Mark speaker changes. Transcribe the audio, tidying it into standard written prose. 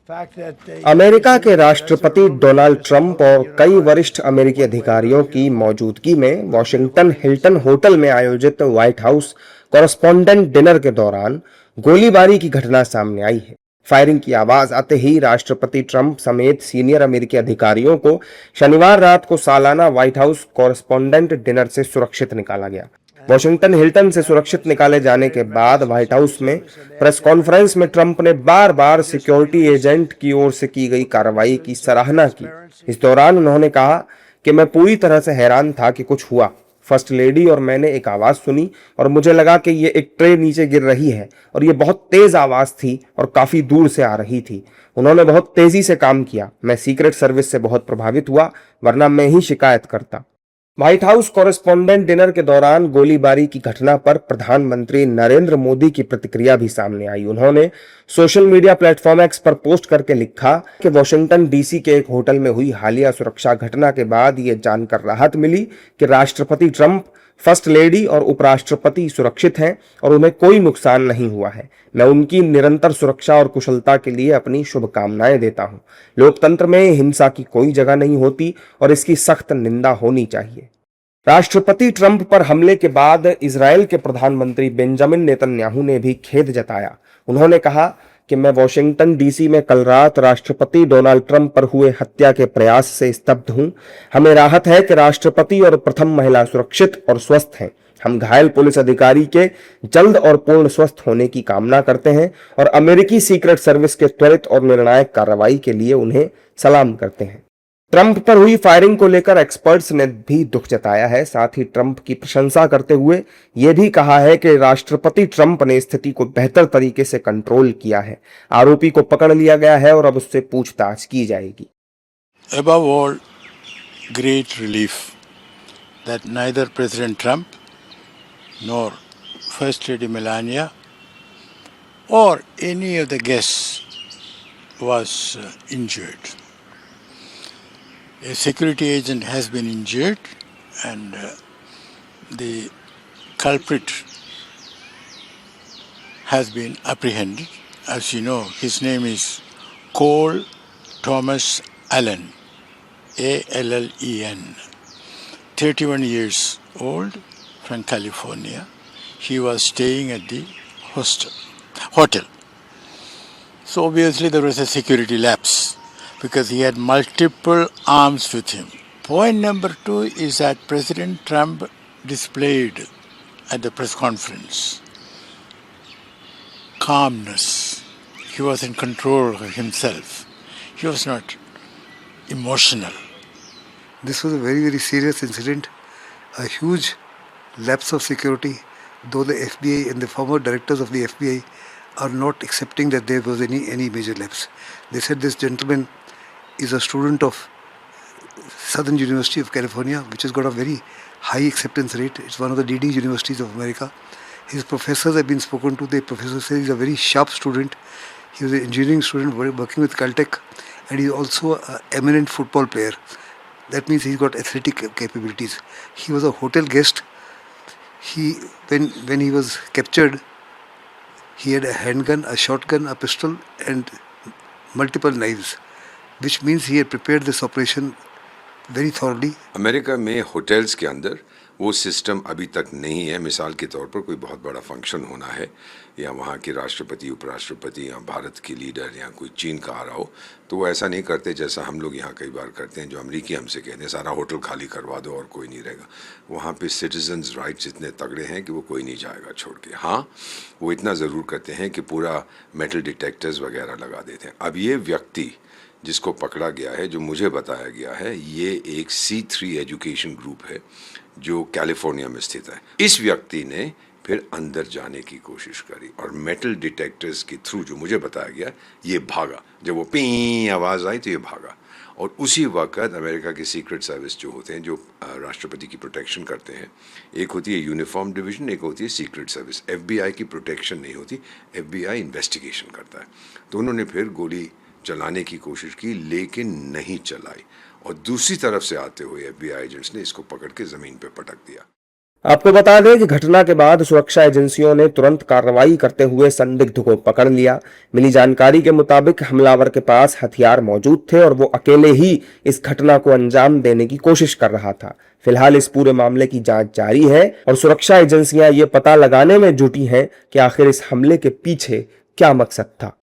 Speaker 1: America के राष्ट्रपति Donald Trump और कई वरिष्ठ अमेरिकी अधिकारियों की मौजूदगी में वॉशिंगटन हिल्टन होटल में आयोजित व्हाइट हाउस कॉरेस्पॉन्डेंट डिनर के दौरान गोलीबारी की घटना सामने आई है। फायरिंग की आवाज आते ही राष्ट्रपति ट्रंप समेत सीनियर अमेरिकी अधिकारियों को शनिवार रात को सालाना व्हाइट हाउस कॉरेस्पॉन्डेंट डिनर से सुरक्षित निकाला गया। वॉशिंगटन हिल्टन से सुरक्षित निकाले जाने के बाद व्हाइट हाउस में प्रेस कॉन्फ्रेंस में ट्रंप ने बार बार सिक्योरिटी एजेंट की ओर से की गई कार्रवाई की सराहना की। इस दौरान उन्होंने कहा कि मैं पूरी तरह से हैरान था कि कुछ हुआ। फर्स्ट लेडी और मैंने एक आवाज सुनी और मुझे लगा कि ये एक ट्रे नीचे गिर रही है और ये बहुत तेज आवाज थी और काफी दूर से आ रही थी। उन्होंने बहुत तेजी से काम किया। मैं सीक्रेट सर्विस से बहुत प्रभावित हुआ, वरना मैं ही शिकायत करता। व्हाइट हाउस कॉरेस्पॉन्डेंट डिनर के दौरान गोलीबारी की घटना पर प्रधानमंत्री नरेंद्र मोदी की प्रतिक्रिया भी सामने आई। उन्होंने सोशल मीडिया प्लेटफॉर्म एक्स पर पोस्ट करके लिखा कि वॉशिंगटन डीसी के एक होटल में हुई हालिया सुरक्षा घटना के बाद ये जानकर राहत मिली कि राष्ट्रपति ट्रंप, फर्स्ट लेडी और उपराष्ट्रपति सुरक्षित हैं और उन्हें कोई नुकसान नहीं हुआ है। मैं उनकी निरंतर सुरक्षा और कुशलता के लिए अपनी शुभकामनाएं देता हूं। लोकतंत्र में हिंसा की कोई जगह नहीं होती और इसकी सख्त निंदा होनी चाहिए। राष्ट्रपति ट्रंप पर हमले के बाद इजराइल के प्रधानमंत्री बेंजामिन नेतन्याहू ने भी खेद जताया। उन्होंने कहा कि मैं वॉशिंगटन डीसी में कल रात राष्ट्रपति डोनाल्ड ट्रंप पर हुए हत्या के प्रयास से स्तब्ध हूं। हमें राहत है कि राष्ट्रपति और प्रथम महिला सुरक्षित और स्वस्थ हैं। हम घायल पुलिस अधिकारी के जल्द और पूर्ण स्वस्थ होने की कामना करते हैं और अमेरिकी सीक्रेट सर्विस के त्वरित और निर्णायक कार्रवाई के लिए उन्हें सलाम करते हैं। ट्रंप पर हुई फायरिंग को लेकर एक्सपर्ट्स ने भी दुख जताया है। साथ ही ट्रंप की प्रशंसा करते हुए यह भी कहा है कि राष्ट्रपति ट्रंप ने स्थिति को बेहतर तरीके से कंट्रोल किया है। आरोपी को पकड़ लिया गया है और अब उससे पूछताछ की जाएगी।
Speaker 2: Above all, great relief that neither President Trump nor First Lady Melania or any of the guests was injured. A security agent has been injured and the culprit has been apprehended. As you know, his name is Cole Thomas Allen, Allen, 31 years old, from California. He was staying at the hotel. So obviously there was a security lapse because he had multiple arms with him. Point number 2 is that President Trump displayed at the press conference calmness. He was in control of himself. He was not emotional.
Speaker 3: This was a very, very serious incident, a huge lapse of security, though the FBI and the former directors of the FBI are not accepting that there was any major lapse. They said this gentleman is a student of Southern University of California, which has got a very high acceptance rate. It's one of the leading universities of America. His professors have been spoken to. The professor says he's a very sharp student. He was an engineering student working with Caltech, and he's also an eminent football player. That means he's got athletic capabilities. He was a hotel guest. When he was captured, he had a handgun, a shotgun, a pistol, and multiple knives, which means he had prepared this operation very thoroughly.
Speaker 4: America में hotels के अंदर वो system अभी तक नहीं है। मिसाल के तौर पर कोई बहुत बड़ा फंक्शन होना है या वहाँ के राष्ट्रपति, उपराष्ट्रपति या भारत की लीडर या कोई चीन का आ रहा हो, तो वो ऐसा नहीं करते जैसा हम लोग यहाँ कई बार करते हैं। जो अमेरिकी हमसे कहते हैं सारा होटल खाली करवा दो और कोई नहीं रहेगा। वहाँ पे सिटीजन्स राइट्स इतने तगड़े हैं कि वो कोई नहीं जाएगा छोड़ के। हाँ, वो इतना ज़रूर करते हैं कि पूरा मेटल डिटेक्टर्स वगैरह लगा देते हैं। अब ये व्यक्ति जिसको पकड़ा गया है, जो मुझे बताया गया है, ये एक C3 एजुकेशन ग्रुप है जो कैलिफोर्निया में स्थित है। इस व्यक्ति ने फिर अंदर जाने की कोशिश करी और मेटल डिटेक्टर्स के थ्रू, जो मुझे बताया गया, ये भागा। जब वो पी आवाज़ आई तो ये भागा और उसी वक्त अमेरिका के सीक्रेट सर्विस जो होते हैं, जो राष्ट्रपति की प्रोटेक्शन करते हैं, एक होती है यूनिफॉर्म डिवीज़न, एक होती है सीक्रेट सर्विस। FBI की प्रोटेक्शन नहीं होती, FBI इन्वेस्टिगेशन करता है। तो उन्होंने फिर गोली चलाने की कोशिश की लेकिन नहीं चलाई और दूसरी तरफ से आते हुए FBI एजेंट्स ने इसको पकड़ के ज़मीन पे पटक दिया।
Speaker 1: आपको बता दें कि घटना के बाद सुरक्षा एजेंसियों ने तुरंत कार्रवाई करते हुए संदिग्ध को पकड़ लिया। मिली जानकारी के मुताबिक हमलावर के पास हथियार मौजूद थे और वो अकेले ही इस घटना को अंजाम देने की कोशिश कर रहा था। फिलहाल इस पूरे मामले की जांच जारी है और सुरक्षा एजेंसियां ये पता लगाने में जुटी हैं कि आखिर इस हमले के पीछे क्या मकसद था।